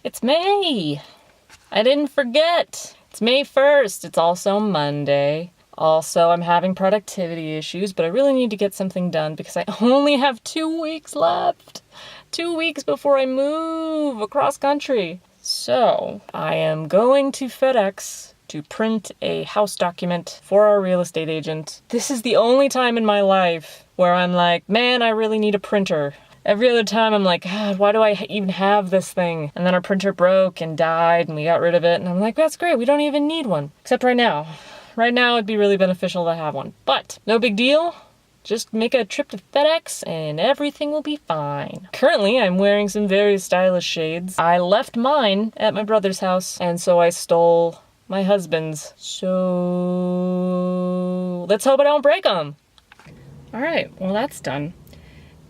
It's May! I didn't forget! It's May 1st. It's also Monday. Also, I'm having productivity issues, but I really need to get something done because I only have 2 weeks left. 2 weeks before I move across country. So, I am going to FedEx to print a house document for our real estate agent. This is the only time in my life where I'm like, man, I really need a printer. Every other time I'm like, God, why do I even have this thing? And then our printer broke and died and we got rid of it. And I'm like, that's great, we don't even need one. Except right now. Right now it'd be really beneficial to have one. But no big deal. Just make a trip to FedEx and everything will be fine. Currently, I'm wearing some very stylish shades. I left mine at my brother's house, and so I stole my husband's. So let's hope I don't break them. All right, well that's done.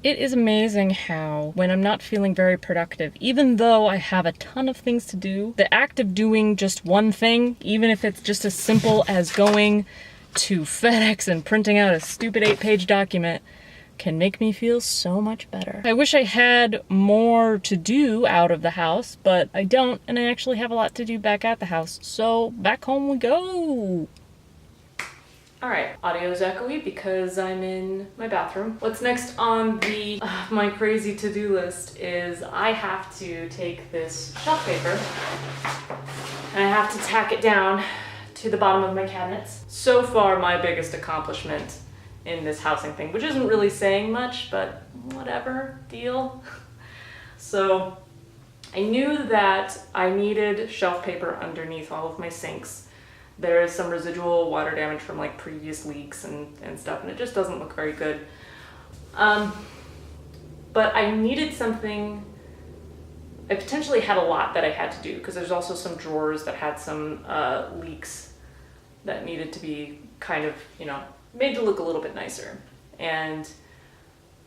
It is amazing how, when I'm not feeling very productive, even though I have a ton of things to do, the act of doing just one thing, even if it's just as simple as going to FedEx and printing out a stupid 8-page document, can make me feel so much better. I wish I had more to do out of the house, but I don't, and I actually have a lot to do back at the house, so back home we go! Alright, audio's echoey because I'm in my bathroom. What's next on the my crazy to-do list is I have to take this shelf paper and I have to tack it down to the bottom of my cabinets. So far, my biggest accomplishment in this housing thing, which isn't really saying much, but whatever, deal. So I knew that I needed shelf paper underneath all of my sinks. There is some residual water damage from like previous leaks and stuff, and it just doesn't look very good. But I needed something. I potentially had a lot that I had to do because there's also some drawers that had some leaks that needed to be kind of, made to look a little bit nicer. And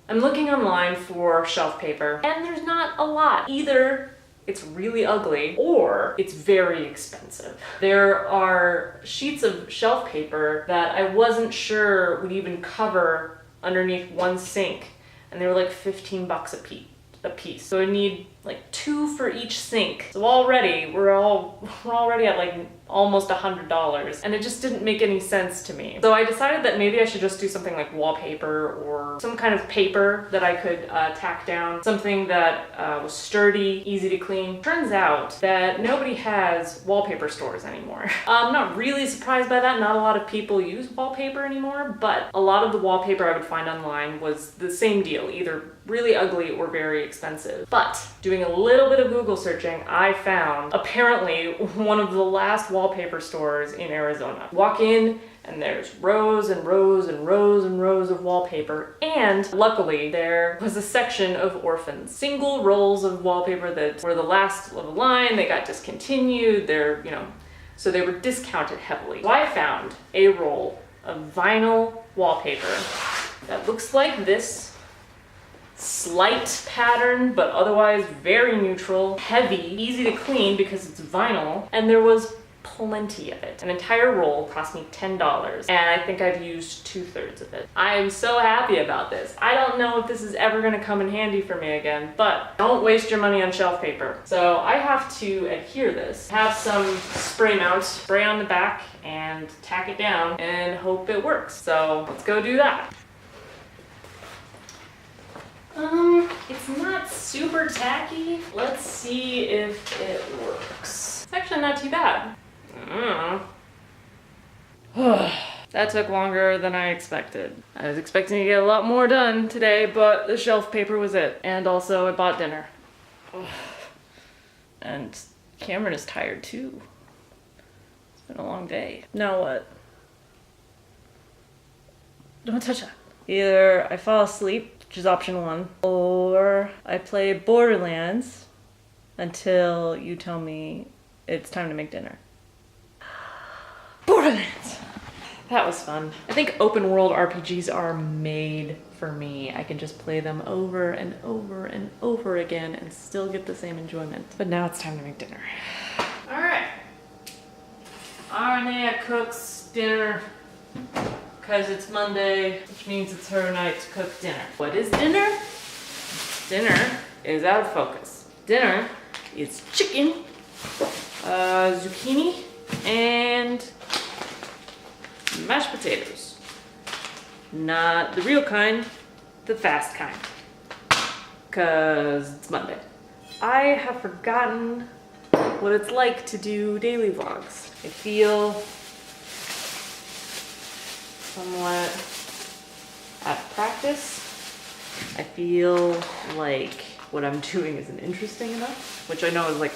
I'm looking online for shelf paper, and there's not a lot. Either it's really ugly or it's very expensive. There are sheets of shelf paper that I wasn't sure would even cover underneath one sink, and they were like 15 bucks a piece. So I need like 2 for each sink. So already we're already at like almost $100, and it just didn't make any sense to me. So I decided that maybe I should just do something like wallpaper or some kind of paper that I could tack down, something that was sturdy, easy to clean. Turns out that nobody has wallpaper stores anymore. I'm not really surprised by that. Not a lot of people use wallpaper anymore, but a lot of the wallpaper I would find online was the same deal, either really ugly or very expensive. But doing a little bit of Google searching, I found apparently one of the last wallpaper stores in Arizona. Walk in and there's rows and rows and rows and rows of wallpaper, and luckily there was a section of orphans. Single rolls of wallpaper that were the last of the line, they got discontinued, so they were discounted heavily. So I found a roll of vinyl wallpaper that looks like this. Slight pattern, but otherwise very neutral, heavy, easy to clean because it's vinyl, and there was plenty of it. An entire roll cost me $10, and I think I've used 2/3 of it. I am so happy about this. I don't know if this is ever gonna come in handy for me again, but don't waste your money on shelf paper. So I have to adhere this, have some spray mount, spray on the back, and tack it down, and hope it works. So let's go do that. It's not super tacky. Let's see if it works. It's actually not too bad. That took longer than I expected. I was expecting to get a lot more done today, but the shelf paper was it. And also I bought dinner. And Cameron is tired too. It's been a long day. Now what? Don't touch that. Either I fall asleep, which is option 1, or I play Borderlands until you tell me it's time to make dinner. Borderlands! That was fun. I think open world RPGs are made for me. I can just play them over and over and over again and still get the same enjoyment. But now it's time to make dinner. All right. Arnea cooks dinner. Because it's Monday, which means it's her night to cook dinner. What is dinner? Dinner is out of focus. Dinner is chicken, zucchini, and mashed potatoes. Not the real kind, the fast kind. Cause it's Monday. I have forgotten what it's like to do daily vlogs. I feel somewhat out of practice. I feel like what I'm doing isn't interesting enough, which I know is like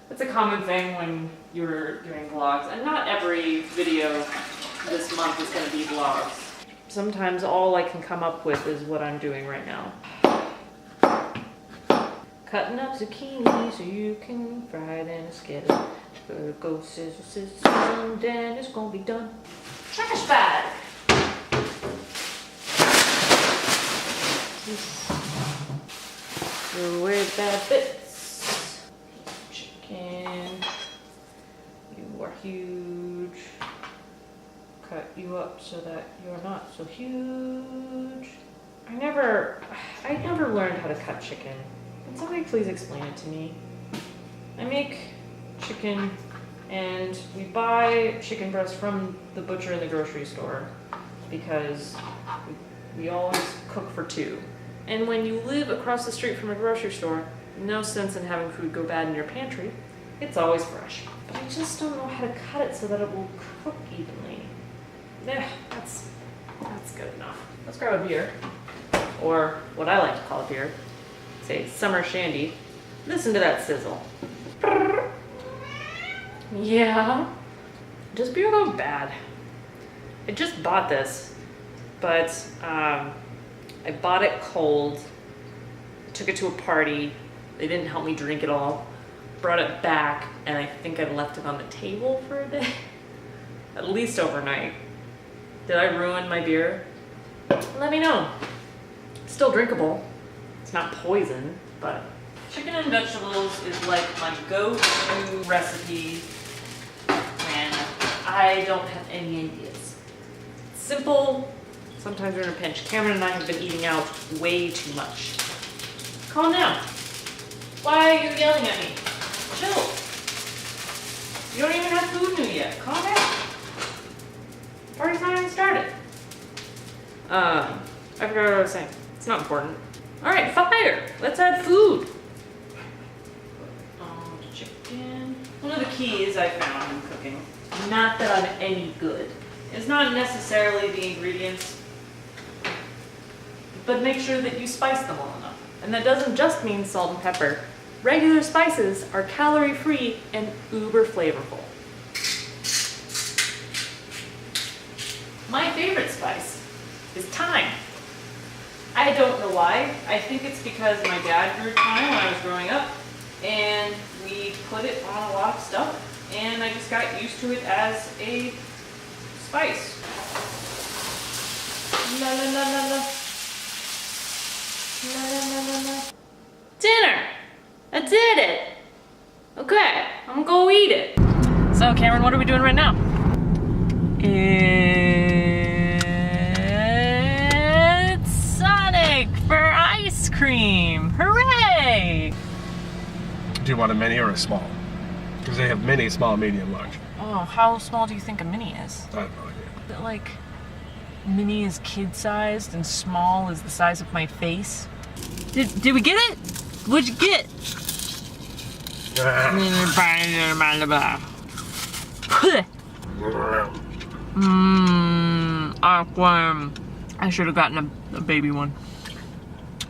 it's a common thing when you're doing vlogs, and not every video this month is gonna be vlogs. Sometimes all I can come up with is what I'm doing right now. Cutting up zucchini so you can fry it in a skillet. Go sizzle, sizzle, and then it's gonna be done. Trash bag! Throw away the bad bits. Chicken. You are huge. Cut you up so that you're not so huge. I never learned how to cut chicken. Can somebody please explain it to me? I make chicken and we buy chicken breast from the butcher in the grocery store because we always cook for two. And when you live across the street from a grocery store, no sense in having food go bad in your pantry. It's always fresh. But I just don't know how to cut it so that it will cook evenly. That's good enough. Let's grab a beer. Or what I like to call a beer. Say summer shandy. Listen to that sizzle. Yeah. Does beer go bad? I just bought this, but I bought it cold. Took it to a party. They didn't help me drink it all. Brought it back, and I think I left it on the table for a day. At least overnight. Did I ruin my beer? Let me know. It's still drinkable. It's not poison, but chicken and vegetables is like my go-to recipe when I don't have any ideas. It's simple. Sometimes we're in a pinch. Cameron and I have been eating out way too much. Calm down. Why are you yelling at me? Chill. You don't even have food new yet. Calm down. Party's not even started. I forgot what I was saying. It's not important. All right, fire. Let's add food. Chicken. One of the keys I found in cooking, not that I'm any good, is not necessarily the ingredients, but make sure that you spice them well enough. And that doesn't just mean salt and pepper. Regular spices are calorie-free and uber flavorful. My favorite spice is thyme. I don't know why. I think it's because my dad grew thyme when I was growing up, and we put it on a lot of stuff, and I just got used to it as a spice. La la la la la. La la la la la. Dinner! I did it! Okay, I'm gonna go eat it. So Cameron, what are we doing right now? It's Sonic for ice cream! Hooray! Do you want a mini or a small? Because they have mini, small, medium, large. Oh, how small do you think a mini is? I have no idea. Is it like mini is kid-sized and small is the size of my face? Did we get it? What'd you get? Awkward. I should have gotten a baby one.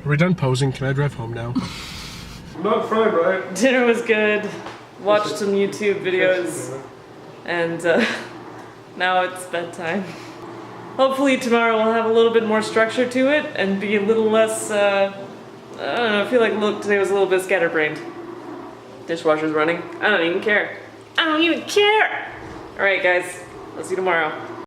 Are we done posing? Can I drive home now? I'm not fried, right? Dinner was good. Watched some YouTube videos, and now it's bedtime. Hopefully tomorrow we'll have a little bit more structure to it and be a little less, I don't know, I feel like today was a little bit scatterbrained. Dishwasher's running. I don't even care. I don't even care! Alright guys, I'll see you tomorrow.